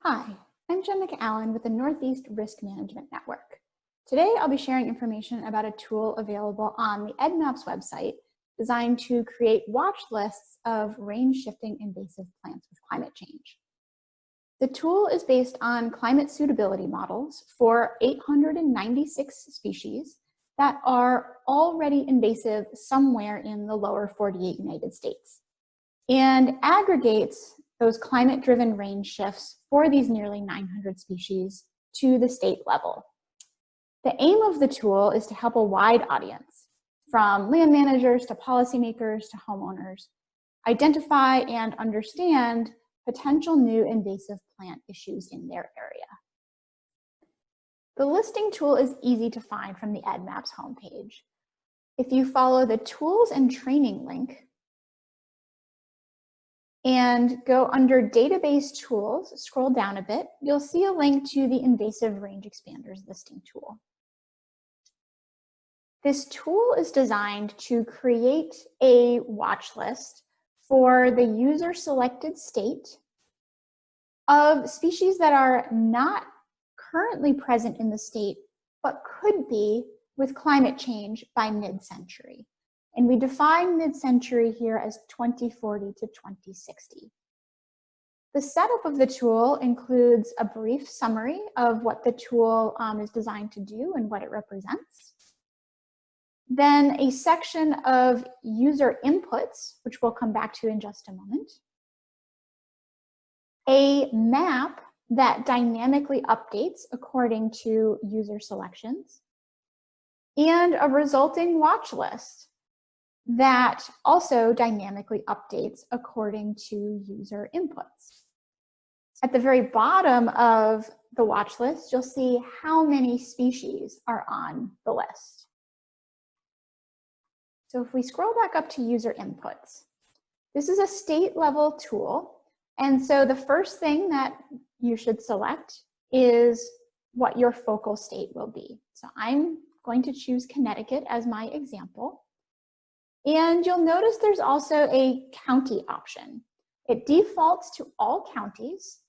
Hi, I'm Jen McAllen with the Northeast Risk Management Network. Today, I'll be sharing information about a tool available on the EdMaps website designed to create watch lists of range-shifting invasive plants with climate change. The tool is based on climate suitability models for 896 species that are already invasive somewhere in the lower 48 United States, and aggregates those climate-driven range shifts for these nearly 900 species to the state level. The aim of the tool is to help a wide audience, from land managers to policymakers to homeowners, identify and understand potential new invasive plant issues in their area. The listing tool is easy to find from the EdMaps homepage. If you follow the Tools and Training link, and go under Database Tools, scroll down a bit, you'll see a link to the Invasive Range Expanders listing tool. This tool is designed to create a watch list for the user-selected state of species that are not currently present in the state, but could be with climate change by mid-century. And we define mid-century here as 2040 to 2060. The setup of the tool includes a brief summary of what the tool is designed to do and what it represents. Then a section of user inputs, which we'll come back to in just a moment. A map that dynamically updates according to user selections. And a resulting watch list that also dynamically updates according to user inputs. At the very bottom of the watch list, you'll see how many species are on the list. So if we scroll back up to user inputs, this is a state level tool. And so the first thing that you should select is what your focal state will be. So I'm going to choose Connecticut as my example. And you'll notice there's also a county option. It defaults to all counties,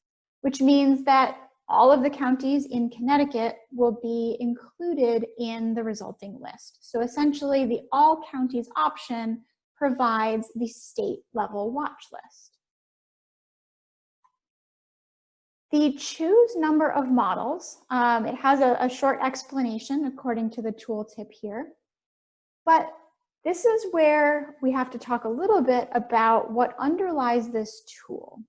which means that all of the counties in Connecticut will be included in the resulting list. So essentially, the all counties option provides the state level watch list. The choose number of models, it has a short explanation according to the tooltip here, but this is where we have to talk a little bit about what underlies this tool,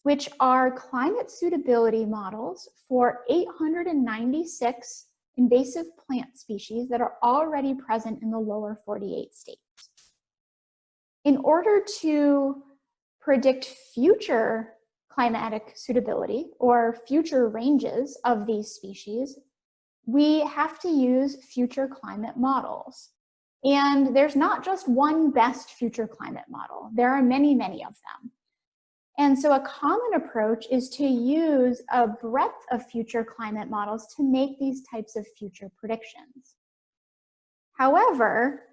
which are climate suitability models for 896 invasive plant species that are already present in the lower 48 states. In order to predict future climatic suitability or future ranges of these species, we have to use future climate models. And there's not just one best future climate model. There are many, many of them. And so a common approach is to use a breadth of future climate models to make these types of future predictions. However,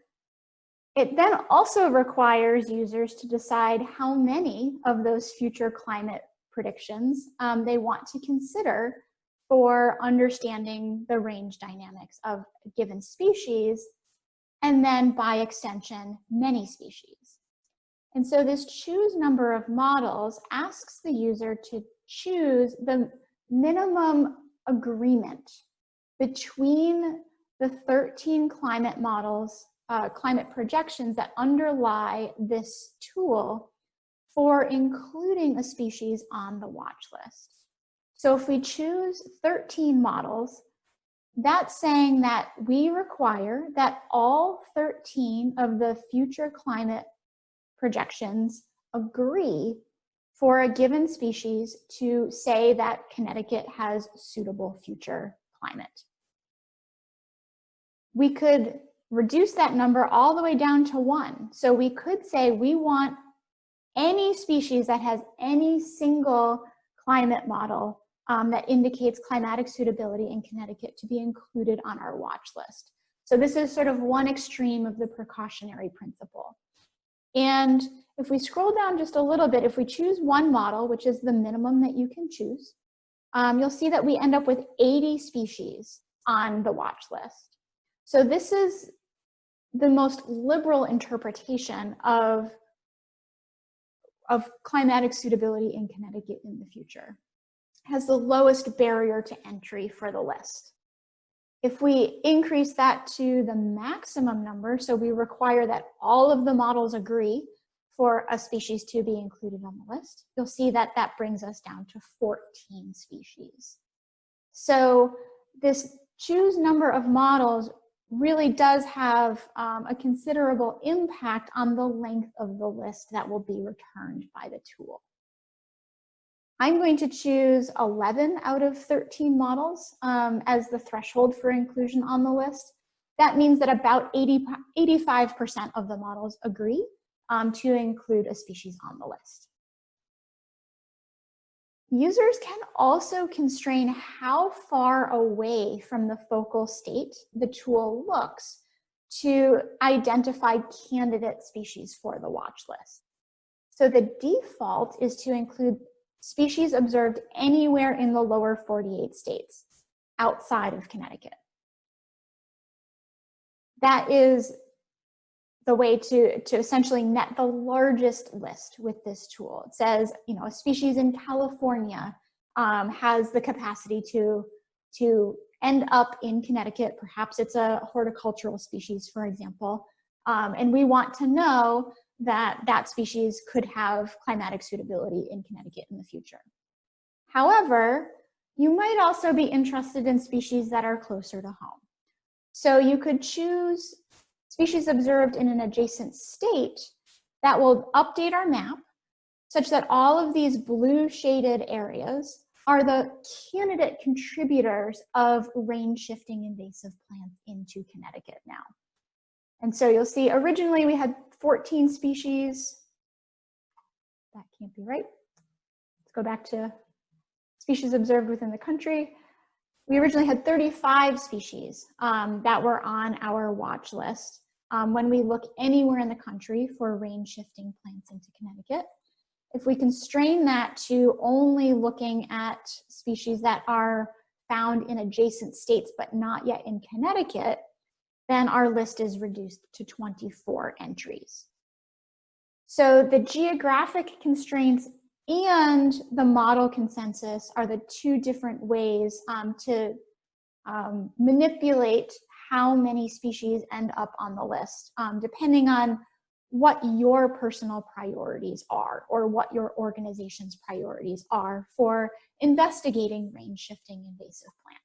it then also requires users to decide how many of those future climate predictions they want to consider for understanding the range dynamics of a given species, and then by extension, many species. And so this choose number of models asks the user to choose the minimum agreement between the 13 climate models, climate projections that underlie this tool for including a species on the watch list. So if we choose 13 models, that's saying that we require that all 13 of the future climate projections agree for a given species to say that Connecticut has suitable future climate. We could reduce that number all the way down to 1. So we could say we want any species that has any single climate model that indicates climatic suitability in Connecticut to be included on our watch list. So this is sort of one extreme of the precautionary principle. And if we scroll down just a little bit, if we choose one model, which is the minimum that you can choose, you'll see that we end up with 80 species on the watch list. So this is the most liberal interpretation of climatic suitability in Connecticut in the future. It has the lowest barrier to entry for the list. If we increase that to the maximum number, so we require that all of the models agree for a species to be included on the list, you'll see that that brings us down to 14 species. So this choose number of models really does have a considerable impact on the length of the list that will be returned by the tool. I'm going to choose 11 out of 13 models as the threshold for inclusion on the list. That means that about 85% of the models agree to include a species on the list. Users can also constrain how far away from the focal state the tool looks to identify candidate species for the watch list. So the default is to include species observed anywhere in the lower 48 states outside of Connecticut. That is the way to essentially net the largest list with this tool. It says, you know, a species in California has the capacity to end up in Connecticut. Perhaps it's a horticultural species, for example, and we want to know that that species could have climatic suitability in Connecticut in the future. However, you might also be interested in species that are closer to home. So you could choose species observed in an adjacent state that will update our map such that all of these blue shaded areas are the candidate contributors of range shifting invasive plants into Connecticut now. And so you'll see originally we had 14 species. That can't be right. Let's go back to species observed within the country. We originally had 35 species that were on our watch list when we look anywhere in the country for range shifting plants into Connecticut. If we constrain that to only looking at species that are found in adjacent states but not yet in Connecticut, then our list is reduced to 24 entries. So the geographic constraints and the model consensus are the two different ways to manipulate how many species end up on the list, depending on what your personal priorities are or what your organization's priorities are for investigating range shifting invasive plants.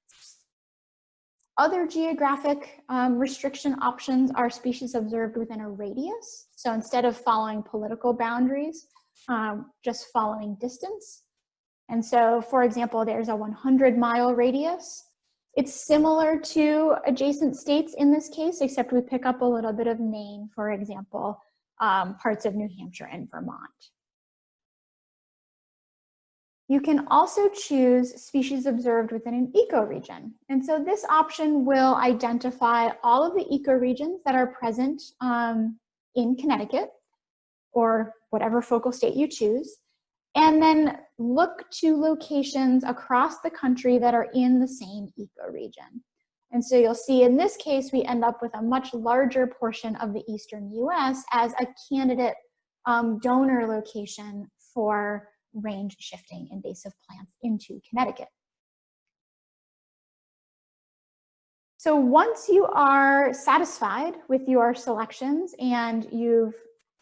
Other geographic restriction options are species observed within a radius. So instead of following political boundaries, just following distance. And so, for example, there's a 100-mile radius. It's similar to adjacent states in this case, except we pick up a little bit of Maine, for example, parts of New Hampshire and Vermont. You can also choose species observed within an ecoregion. And so this option will identify all of the ecoregions that are present in Connecticut or whatever focal state you choose, and then look to locations across the country that are in the same ecoregion. And so you'll see in this case, we end up with a much larger portion of the eastern US as a candidate donor location for range shifting invasive plants into Connecticut. So once you are satisfied with your selections and you've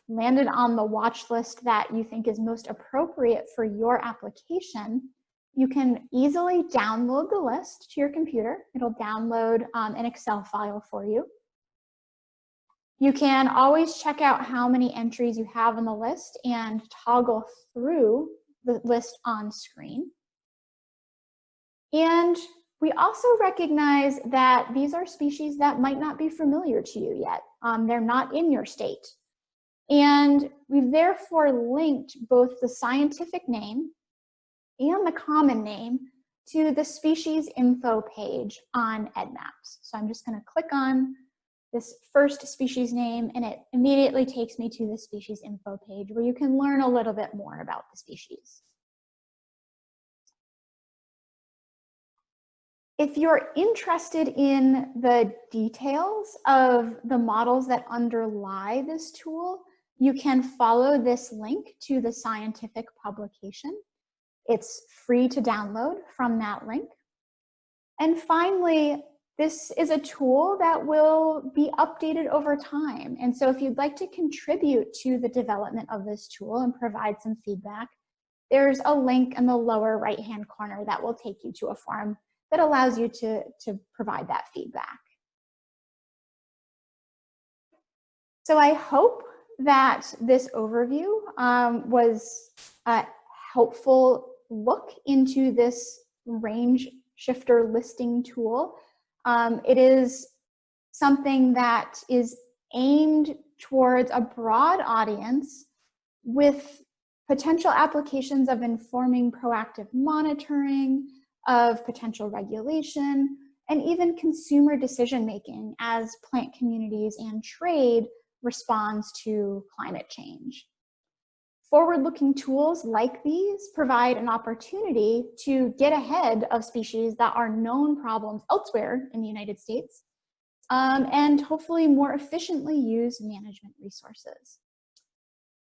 landed on the watch list that you think is most appropriate for your application, you can easily download the list to your computer. It'll download an Excel file for you. You can always check out how many entries you have on the list and toggle through the list on screen. And we also recognize that these are species that might not be familiar to you yet. They're not in your state. And we've therefore linked both the scientific name and the common name to the species info page on EdMaps. So I'm just going to click on this first species name, and it immediately takes me to the species info page where you can learn a little bit more about the species. If you're interested in the details of the models that underlie this tool, you can follow this link to the scientific publication. It's free to download from that link. And finally, this is a tool that will be updated over time. And so if you'd like to contribute to the development of this tool and provide some feedback, there's a link in the lower right-hand corner that will take you to a form that allows you to provide that feedback. So I hope that this overview was a helpful look into this range shifter listing tool. It is something that is aimed towards a broad audience with potential applications of informing proactive monitoring, of potential regulation, and even consumer decision-making as plant communities and trade responds to climate change. Forward-looking tools like these provide an opportunity to get ahead of species that are known problems elsewhere in the United States, and hopefully more efficiently use management resources.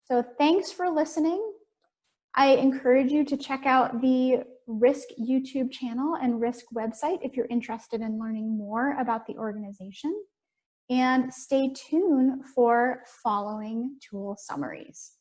So thanks for listening. I encourage you to check out the RISC YouTube channel and RISC website if you're interested in learning more about the organization. And stay tuned for following tool summaries.